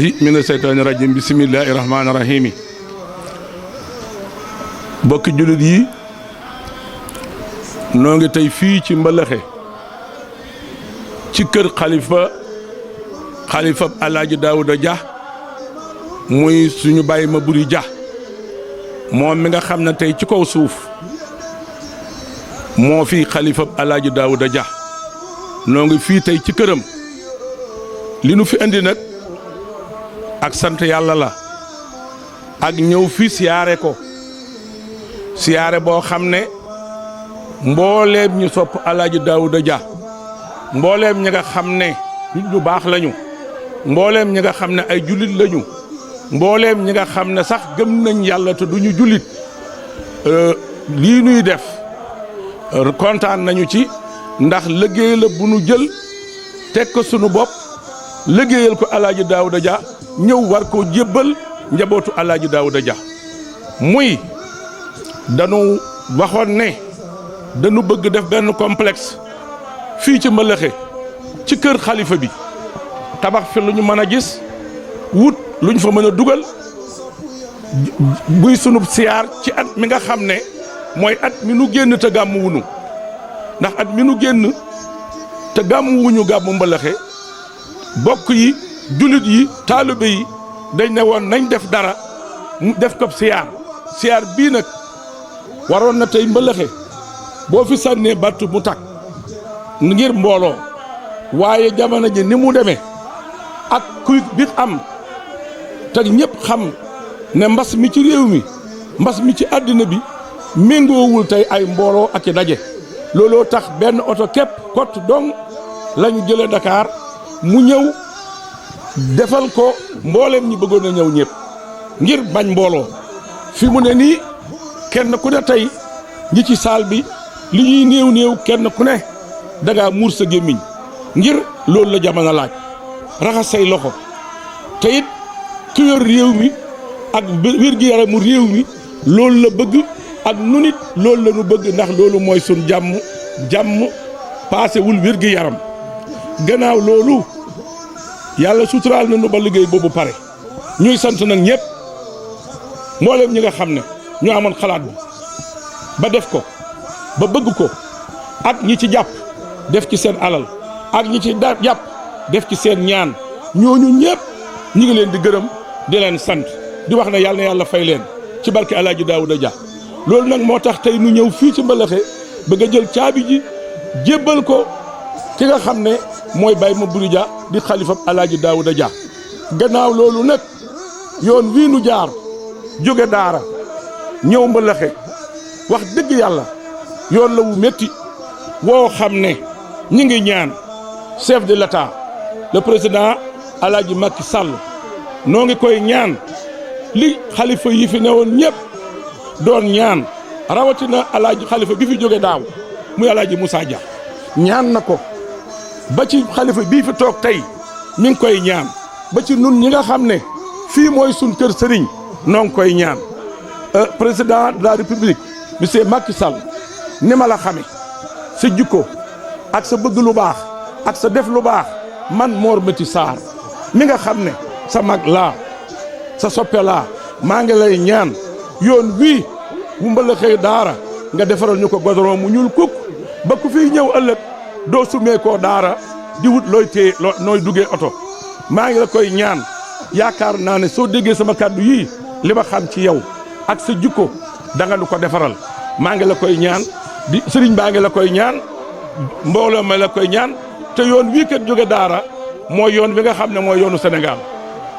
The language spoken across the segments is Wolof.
mina seytaani rajim bisimillahi rahmaani rahimi bokki jullit yi noo ngi tey fii ci Mbalaxe ci kër xalifa Alaaji Daawuda Dia muy suñu bàyyi ma buri Dia moom mi nga xam ne tey ci kaw suuf moo fi xalifa Alaaji Daawuda Dia noo ngi fii tey ci këram li nu fi indi nag ak sant yàlla la ak ñëw fi siyaare ko siyaare boo xam ne mbooleem ñu sopp Alaaji Daawuda Dia mbooleem ñi nga xam ne nit ñu baax lañu mbooleem ñi nga xam ne ay jullit lañu mbooleem ñi nga xam ne sax gëm nañ yàlla te duñu jullit lii nuy def kontaan nañu ci ndax liggéey la bu nu jël teg ko sunu bopp liggéeyal ko Alaaji Daawuda Dia ñëw war koo jébbal njabootu Alaaji Daawuda Dia muy dañu waxoon ne dañu bëgg def benn complexe fii ci Mbalaxe ci kër xalifa bi tabax fi lu ñu mën a gis wut lu ñu fa mën a dugal buy sunub siyaar ci at mi nga xam ne mooy at mi nu génn te gàmmu wunu ndax at mi nu génn te gàmmu wuñu gàmmu Mbalaxe bokk yi jullit yi taalibe yi dañ ne woon nañ def dara mu def ko siyaar bii nag waroon na tey Mbalaxe boo fi sànnee battu mu takk ngir mbooloo waaye jamono ji ni mu demee ak kuy bit am te ñëpp xam ne mbas mi ci réew mi mbas mi ci àddina bi méngoowul tey ay mbooloo ak i daje looloo tax benn oto képp kott dong lañu jëlee Dakar mu ñëw defal ko mbooleem ñi bëggoon a ñëw ñëpp ngir bañ mbooloo fi mu ne nii kenn ku ne tey ñi ci saal bi li ñuy néew kenn ku ne dangaa muur sa gémmiñ ngir loolu la jamono laaj raxas say loxo te it ki yor réew mi ak wér-gi-yaramu réew mi loolu la bëgg ak nu nit loolu la nu bëgg ndax loolu mooy sun jàmm paasewul wér-gi-yaram gannaaw loolu yàlla suturaal na nu ba liggéey boobu pare ñuy sant nag ñëpp mboolem ñi nga xam ne ñu amoon xalaat bi ba def ko ba bëgg ko ak ñi ci jàpp def ci seen alal ak ñi ci jàpp def ci seen ñaan ñooñu ñëpp ñi ngi leen di gërëm di leen sant di wax ne yàlla na yàlla fay leen ci barke Alaaji Daawuda Dia loolu nag moo tax tey nu ñëw fii ci Mbalaxe bëgg a jël caabi ji jébbal ko ki nga xam ne mooy Baye Maboury Dia di xalifab Alaaji Daawuda Dia gannaaw loolu nag yoon wii nu jaar jóge daara ñëw Mbalaxe wax dëgg yàlla yoon la wu métti woo xam ne ñi ngi ñaan chef de l'État le président Alaaji Macky Sall noo ngi koy ñaan li xalifa yi fi newoon ñëpp doon ñaan rawatina alaaji xalifa bi fi jóge daaw muy Alaaji Moussa Dia ñaan na ko ba ci xalifa bii fi toog tey mi ngi koy ñaan ba ci nun ñi nga xam ne fii mooy sun kër sëriñ noo ngi koy ñaan président de la république monsieur Macky Sall ni ma la xame sa jikko ak sa bëgg lu baax ak sa def lu baax man Mor Mati Sarr mi nga xam ne sa mag laa sa soppe laa maa ngi lay ñaan yoon wii mu Mbalaxe daara nga defaral ñu ko goudron mu ñuul kukk ba ku fiy ñëw ëllëg doo sumee koo daara di wut looy téye nooy duggee oto maa ngi la koy ñaan yaakaar naa ne soo déggee sama kàddu yii li ma xam ci yow ak sa jikko da nga nu ko defaral maa ngi la koy ñaan di sëriñ baa ngi la koy ñaan mbooloo ma la koy ñaan te yoon wii kat jóge daara mooy yoon wi nga xam ne mooy yoonu Sénégal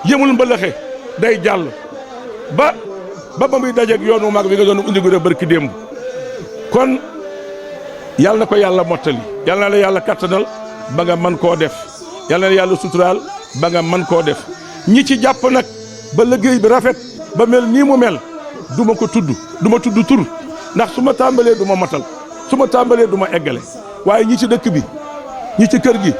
yëmul Mbalaxe day jàll ba muy dajeeg yoonu mag bi nga doon indi gu barki démb kon yàlla na ko yàlla mottali yàlla na la yàlla kattanal ba nga mën koo def yàlla na yàlla suturaal ba nga mën koo def ñi ci jàpp nag ba liggéey bi rafet ba mel nii mu mel du ma ko tudd du ma tudd tur ndax su ma tàmbalee du ma matal su ma tàmbalee du ma eggale waaye ñi ci dëkk bi ñi ci kër gi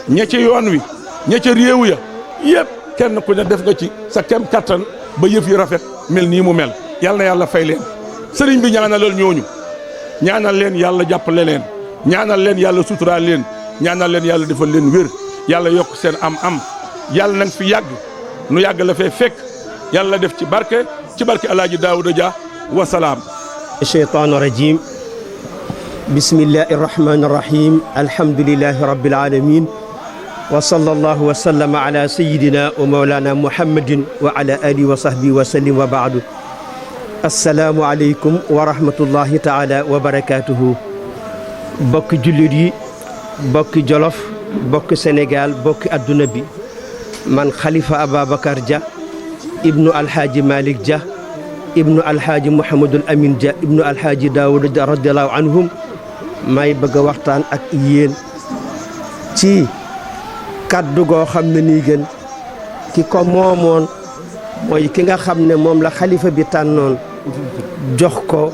ña ci yoon wi ña ca réew ya yëpp kenn ku ne def nga ci sa kem kattan ba yëf yi rafet mel nii mu mel yàlla na yàlla fay leen sëriñ bi ñaanalal ñooñu ñaanal leen yàlla jàppale leen ñaanal leen yàlla suturaal leen ñaanal leen yàlla defal leen wér yàlla yokk seen am-am yàlla nañ fi yàgg nu yàgg la fee fekk yàlla def ci barke alaaji Daouda Dia wa salaam. الشيطان الرجيم بسم الله الرحمن الرحيم الحمد لله رب العالمين وصلى الله وسلم على سيدنا ومولانا محمد وعلى آله وصحبه وسلم وبعد السلام عليكم ورحمة الله تعالى وبركاته بك جلدي بك جلف بك سنغال بك الدنبي من خليفة أبا بكر جا ابن الحاج مالك جا ابن الحاج محمد الأمين جا ابن الحاج داود جا رضي الله عنهم may bëgg a waxtaan ak yéen ci kaddu goo xam ne nii gën ki ko moomoon mooy ki nga xam ne moom la xalifa bi tànnoon jox ko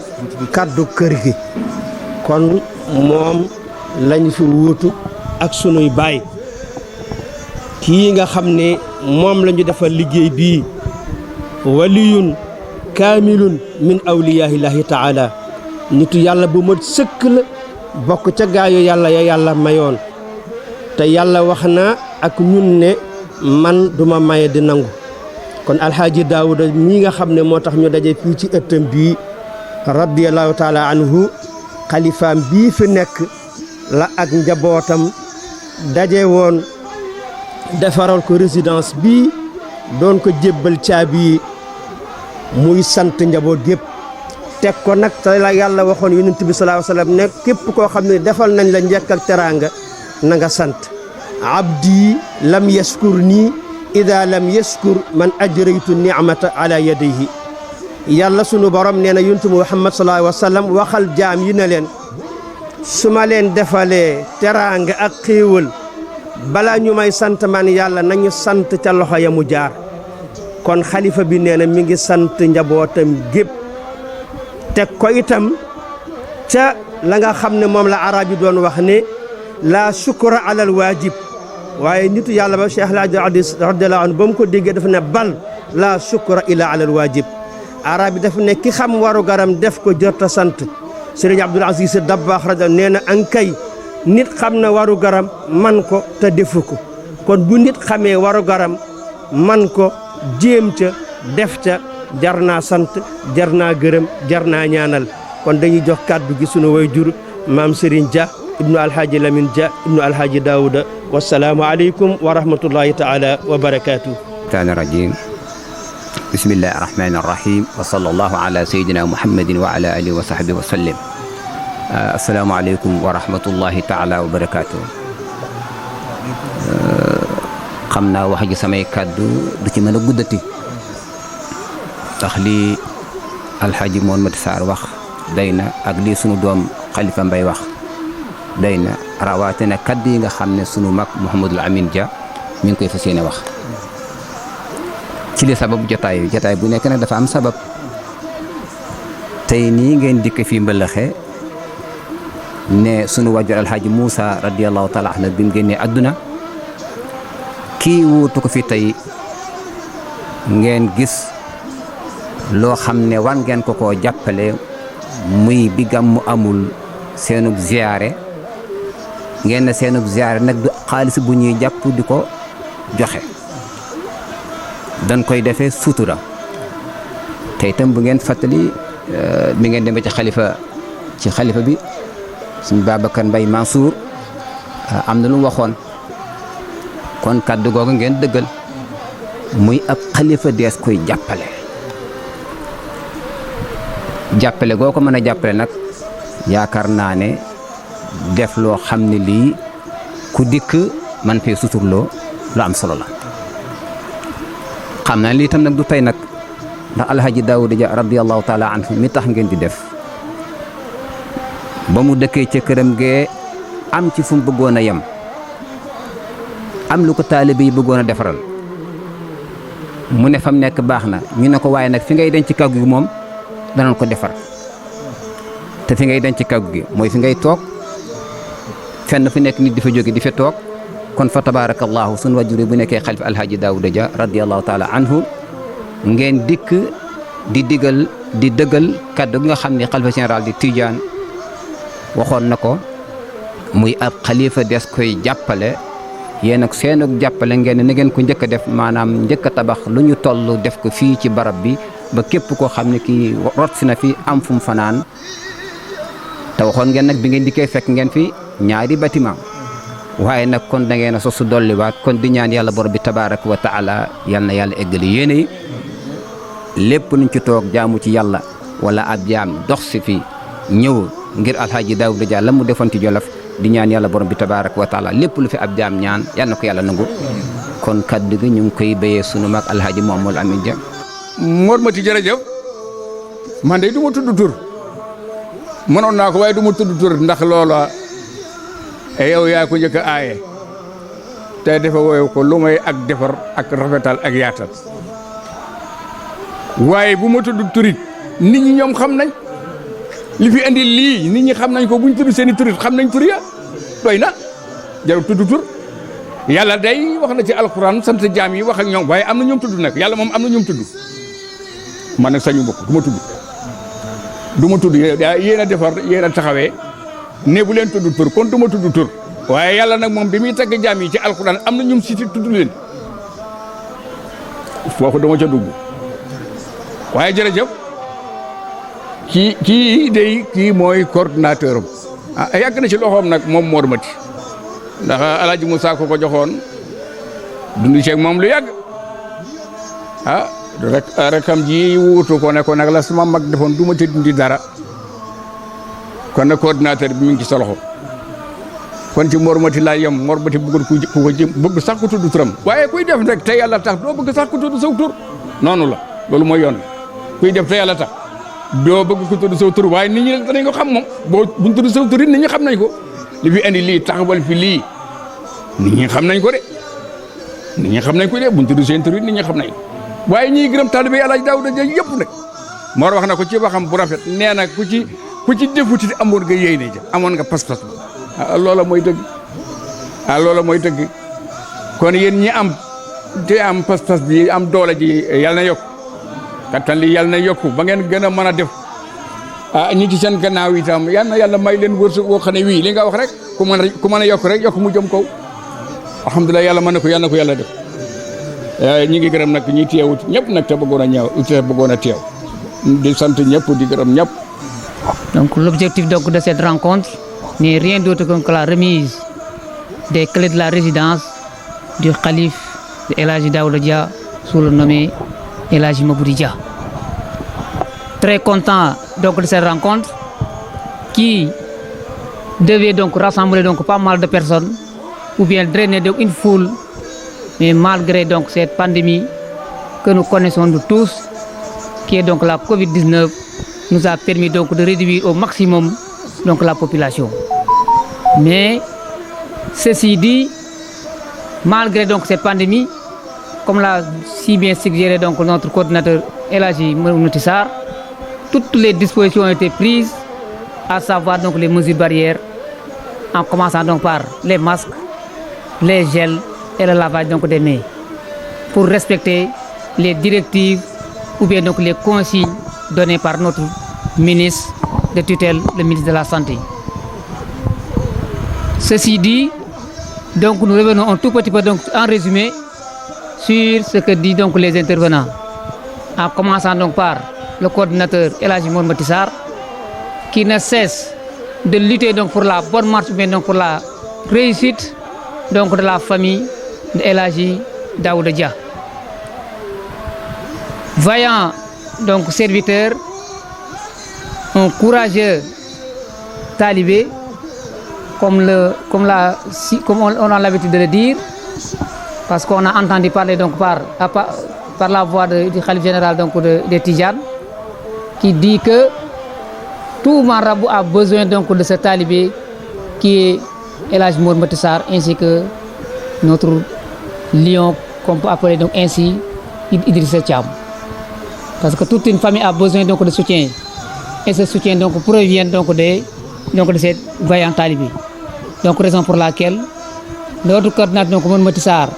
kaddu kër gi kon moom lañu fi wuutu ak sunuy baay kii nga xam ne moom la ñu defal liggéey bii waliyun kaamilun min awliyaahillahi taala nitu yàlla bu mat sëkk la bokk ca gaayu yàlla ya yàlla mayoon te yàlla wax na ak ñun ne man duma maye di nangu kon alxaaji Daouda ñi nga xam ne moo tax ñu daje fii ci ëttam bii radiyallahu taala anhu xalifaam bii fi nekk la ak njabootam daje woon defaral ko résidence bii doon ko jébbal caabi yi muy sant njaboot gépp teg ko nag te la yàlla waxoon yonent bi sallallahu alayhi wasallam ne képp koo xam ne defal nañ la njëkk ak teraanga na nga sant abdi lam yaskur nii ida lam yaskur man ajraytu ni'mata ala yadayhi yàlla sunu borom nee na yonent Muhammad sallallahu alayhi wasallam waxal jaam yi ne leen su ma leen defalee teraanga ak xéewal balaa ñu may sant man yàlla nañu sant ca loxo ya mu jaar kon xalifa bi nee na mi ngi sant njabootam gépp teg ko itam ca la nga xam ne moom la arab yi doon wax ne la shukra alal waajib waaye nitu yàlla ba Cheikh El Hadj radiyallahu anhu ba mu ko déggee dafa ne bal la shukra illa alal waajib arab yi dafa ne ki xam waru garam def ko jërta sant Serigne Abdoul Aziz Dabakh rajo nee na ankay nit xam na waru garam man ko te defu ko kon bu nit xamee waru garam man ko jéem ca def ca jar naa sant jar naa gërëm jar naa ñaanal kon dañuy jox kàddu gi sunu waajur maam Serigne Dia ibnu alhaaji Lamine Dia ibnu alhaaji Daouda wasalaamu aleykum wa rahmatullahi taala wa barakaatu. shaytaani rajiim bismillahi arrahmani arrahim wa sallallahu ala sayyidina muhammadin wa ala alihi wa sahbihi wa sallim. assalaamu aleykum wa rahmatullahi taala wa barakaatu. xam naa wax ji samay kàddu du ci mën a guddati ndax lii alxaaji Mohamed Sarr wax day na ak lii sunu doom Khalifa Mbaye wax day na rawatina kàddu yi nga xam ne sunu mag Mouhamadul Amin Dia mi ngi koy fas yéene wax ci li sababu jotaay bu nekk nag dafa am sabab tey nii ngeen dikk fii Mbëlëxe ne sunu wajur alxaaji Moussa radiyallahu taala anhu bi mu génnee àdduna kii wuutu ko fi tey ngeen gis loo xam ne war ngeen ko koo jàppale muy bi gàmmu amul seenub ziyaare ngeen ne seenub ziyaare nag du xaalis bu ñuy jàpp di ko joxe dañ koy defee sutura te itam bu ngeen fàttali mi ngeen demee ci xalifa bi suñu Babacar Mbaye Mansour am na lu waxoon kon kàddu googu ngeen dëggal muy ab xalifa dees koy jàppale goo ko mën a jàppale nag yaakaar naa ne def loo xam ne lii ku dikk man fee suturloo lu am solo la xam naa lii tam nag du tey nag ndax alhaji Daouda Dia radiyallahu taala anhu mi tax ngeen di def ba mu dëkkee ca këram gee am ci fu mu bëggoon a yem am lu ko taalibe yi bëggoon a defaral mu ne fa mu nekk baax na ñu ne ko waaye nag fi ngay denc kàggu gi moom danañ ko defar te fi ngay denc kàggu gi mooy fi ngay toog fenn fi nekk nit di fa jóge di fa toog kon fa tabarakallahu sunu wajur bu nekkee xalifa alhaji Daouda Dia radiyallahu taala anhu ngeen dikk di dëggal kaddu gi nga xam ne xalifa général di Tidiane waxoon na ko muy ab xalifa des koy jàppale yéen ak seen ak jàppale ngeen na ngeen ko njëkk a def maanaam njëkk a tabax lu ñu toll def ko fii ci barab bi ba képp koo xam ne kii rot si na fi am fu mu fanaan te waxoon ngeen nag bi ngeen dikkee fekk ngeen fi ñaari bâtiment waaye nag kon da ngeen a sosu dolliwaat kon di ñaan yàlla borom bi tabaaraka wa taala yal na yàlla eggali yéene yi lépp nuñ ci toog jaamu ci yàlla wala ab jaam dox si fi ñëw ngir alhaaji Daawuda Dia la mu defoon ci Jolof di ñaan yàlla borom bi tabaaraka wa taala lépp lu fi ab jaam ñaan yal na ko yàlla nangu kon kaddu gi ñu ngi koy béyee sunu mag alhaaji Mouhamadou Amine Dia. Mor Mati jërëjëf man de du ma tudd tur mënoon naa ko waaye du ma tudd tur ndax loola yow yaa ko njëkk a aaye te dafa woyow ko lu may ak defar ak rafetal ak yaatal waaye bu ma tudd turit nit ñi ñoom xam nañ li fi indi lii nit ñi xam nañ ko buñ tudd seen i turit xam nañ tur ya doy na jarul tudd tur yàlla day wax na ci alxuraan sant jaam yi wax ak ñoom waaye am na ñoom tudd nag yàlla moom am na ñoom tudd man nag sañu bokk du ma tudd yéen a defar yéen a taxawee ne bu leen tudd tur kon du ma tudd tur waaye yàlla nag moom bi muy tagg jaam yi ci alxuraan am na ñoom si tudd leen foofu dama ca dugg waaye jërëjëf kii mooy coordinateur am yàgg na ci loxoom nag moom Mor Mati ndax Alaaji Moussa ko joxoon dund ceeg moom lu yàgg rekam ji wuutu ko ne ko nag la sama mag defoon du ma ci dindi dara kon nag coordinateur bi mi ngi ci sa loxo kon ci Mor Mati laa yem Mor Mati bëggoon ku ko jëm bëgg sax ku tudd turam waaye kuy def rek te yàlla tax doo bëgg sax ku tudd saw tur noonu la loolu mooy yoon kuy def te yàlla tax doo bëgg ku tudd saw tur waaye nit ñi danañ ko xam moom buñ tudd saw tur it nit ñi xam nañ ko li fi indi lii taxawal fi lii nit ñi xam nañ ko de nit ñi xam nañ ko de buñ tudd seen tur it nit ñi xam nañ ko waaye ñiy gërëm taalibe Alaaji Daawuda Dia yëpp nag Mor wax na ko ci waxam bu rafet nee na ku ci defuti amoon nga yéene ja amoon nga pas-pas loola mooy dëgg loola mooy dëgg kon yéen ñi am te am pas-pas bi am doole ji yal na yokk kattan li yal na yokk ba ngeen gën a mën a def ñi ci seen gannaaw itam yal na yàlla may leen wërsëg woo xam ne wii li nga wax rek ku mën a yokk rek yokk mu jëm kaw alhamdulilah yàlla mën na ko yàlla def ñi ngi gërëm nag ñi teewut ñëpp nag te bëggoon a teew di sant ñëpp di gërëm ñëpp. Donc l'objectif donc de cette rencontre n'est rien d'autre que la remise des clés de la résidence du khalife de El Hadji Daouda Dia sous le nommé El Hadji Maboudy Dia. Très content donc de cette rencontre qui devait donc rassembler donc pas mal de personnes ou bien drainer donc une foule, mais malgré donc cette pandémie que nous connaissons de tous, qui est donc la Covid-19, nous a permis donc de réduire au maximum donc la population. Mais ceci dit, malgré donc cette pandémie, comme l'a si bien suggéré donc notre coordinateur El Hadji Mouhamadou Sarr, toutes les dispositions ont été prises, à savoir donc les mesures barrières, en commençant donc par les masques, les gels et le lavage donc des mains, pour respecter les directives ou bien donc les consignes données par notre ministre de tutelle, le ministre de la Santé. Ceci dit, donc nous revenons un tout petit peu donc en résumé sur ce que disent donc les intervenants, en commençant donc par le coordinateur El Hadji Mouhamadou Sarr, qui ne cesse de lutter donc pour la bonne marche, mais donc pour la réussite donc de la famille de El Hadji Daouda Dia. Vaillant donc serviteur, un courageux talibé, comme on a l'habitude de le dire, parce qu'on a entendu parler donc par la voix du khalife général donc de Tidiane, qui dit que tout marabout a besoin donc de ce talibé qui est El Hadji Mouhamadou Sarr, ainsi que notre lion qu'on peut appeler donc ainsi Idrissa Thiam. Parce que toute une famille a besoin donc de soutien, et ce soutien donc provient donc de ces vaillants talibés. Donc raison pour laquelle notre coordinateur donc Mouhamadou Sarr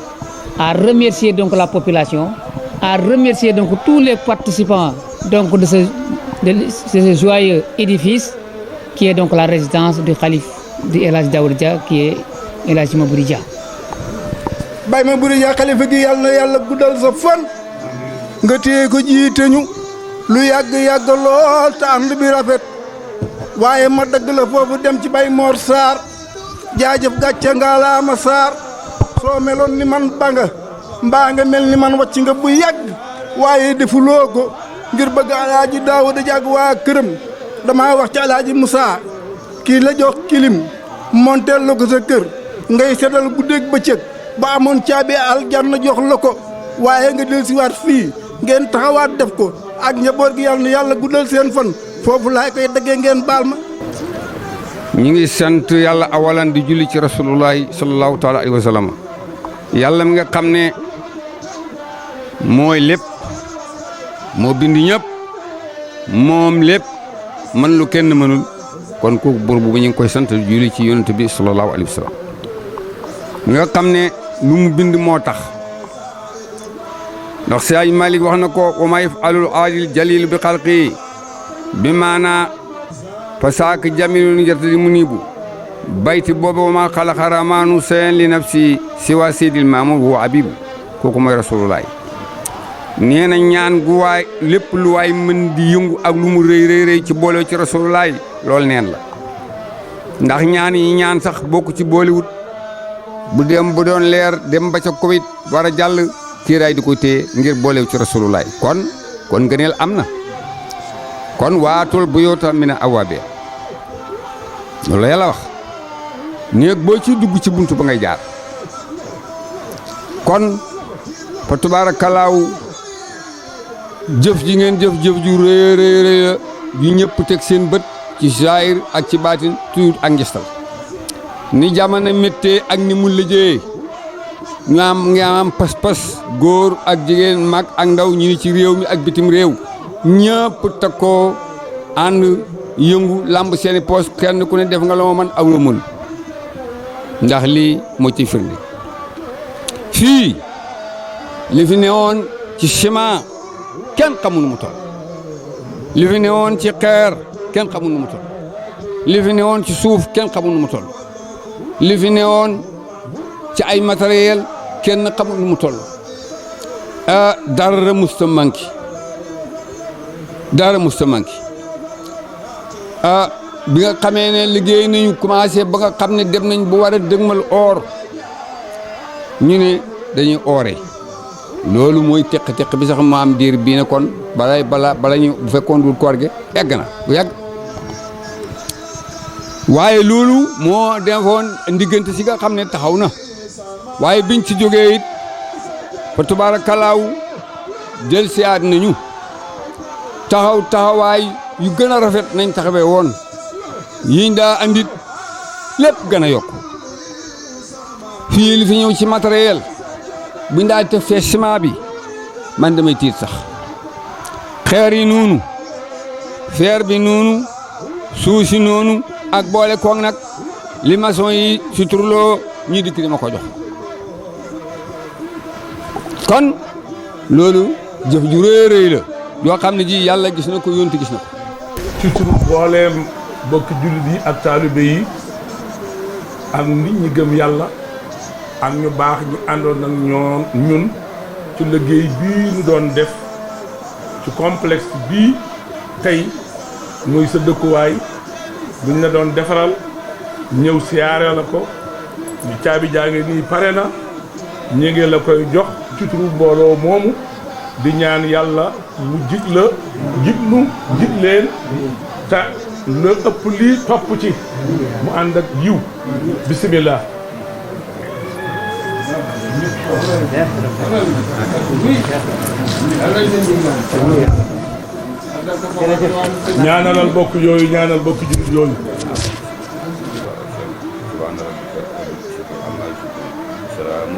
a remercié donc la population, a remercié donc tous les participants donc de ce joyeux édifice qui est donc la résidence du khalife de El Hadji Daouda Dia, qui est El Hadji Maboudy Dia. bay ma buri yaa xalifa gi yàlla na yàlla guddal sa fan nga téye ko jiite ñu lu yàgg lool te ànd bi rafet waaye ma dëgg la foofu dem ci bay Mor Sarr jaajëf gàcce ngaalaama Sarr soo meloon ni man banga mbaa nga mel ni man wàcc nga bu yàgg waaye defuloo ko ngir bëgg alaaji Daawuda Jàgg waa këram dama wax ci alaaji Moussa kii la jox kilim monteel la ko sa kër ngay seddal guddeeg bëccëg ba amoon caabi aljanna jox la ko waaye nga del siwaat fii ngeen taxawaat def ko ak njaboot gi yàlla na yàlla guddal seen fan foofu laay koy daggee ngeen baal ma. ñi ngi sant yàlla awalan di julli ci rasulullahi sallallahu taala alayhi wa sallam yàlla mi nga xam ne mooy lépp moo bind ñëpp moom lépp man lu kenn mënul kon kooku buur bu ñu ngi koy sant di julli ci yonent bi sallallahu alayhi wa sallam nga xam ne lu mu bind moo tax ndax Sëñ Malik wax na ko wa ma yafalul aadil jalil bi xalqi bi maana fasaak jamilun yartadi munibu bayti boobu wa ma xalaqa rahmanu sayan li nafsi siwa seydil maamur wa abibu kooku mooy rasulullaay nee na ñaan gu waay lépp lu waay mën di yëngu ak lu mu rëy ci boole ci rasulullaay loolu neen la ndax ñaan yi ñaan sax bokku ci boolewut bu doon leer dem ba ca Covid war a jàll kiiraay di ko téye ngir boolew ci rasulullaay kon ngëneel am na kon waatul buyuuta mina abwaabihaa loolu la yàlla wax néeg boo ci dugg ci buntu ba ngay jaar kon fa tubaarakallaahu jëf ji ngeen jëf ju rëy la yu ñëpp teg seen bët ci zaahir ak ci baatin tuut ak ngistal ni jamono méttee ak ni mu liggéeyee nga am pas-pas góor ak jigéen mag ak ndaw ñi ci réew mi ak bitim réew ñëpp takkoo ànd yëngu lamb seeni poos kenn ku ne def nga loo man aw la mën ndax lii moo ci firnde fii li fi newoon ci ciment kenn xamul nu mu toll li fi newoon ci xeer kenn xamul nu mu toll li fi newoon ci suuf kenn xamul nu mu toll li fi newoon ci ay matériel kenn xamul nu mu toll dara musta manki bi nga xamee ne liggéey nañu commencé ba nga xam ne dem nañ bu war a dëgmal or ñu ne dañuy oore loolu mooy teq bi sax mu am diir bii ne kon bala ñu bu fekkoon dul koor gi egg na bu yàgg waaye loolu moo defoon ndiggante si nga xam ne taxaw na waaye biñ ci jógee it fa tubaarakallaahu del siyaat nañu taxawaay yu gën a rafet nañ taxawee woon yiñ daa andit lépp gën a yokk fii li fi ñëw ci matériel buñ daa def fee ciment bi man damay tiit sax xeer yi noonu fer bi noonu suuf si noonu ak boole koog nag li maçon yi suturloo ñii dikk di ma ko jox kon loolu jëf ju rëy la yoo xam ne ji yàlla gis na ko yónti gis na ko ci turu booleem bokki jullit yi ak taalibe yi ak nit ñi gëm yàlla ak ñu baax ñi àndoon ak ñun ci liggéey bii ñu doon def ci complexe bii tey muy sa dëkkuwaay buñ la doon defaral ñëw siyaare la ko ñu caabi jaa ngi nii pare na ñu ngi la koy jox ci turu mbooloo moomu di ñaan yàlla mu jig la jig leen te la ëpp lii topp ci mu ànd ak yiw bisimilah. ñaanalal bokk yooyu ñaanal bokk jullit yooyu. Salaam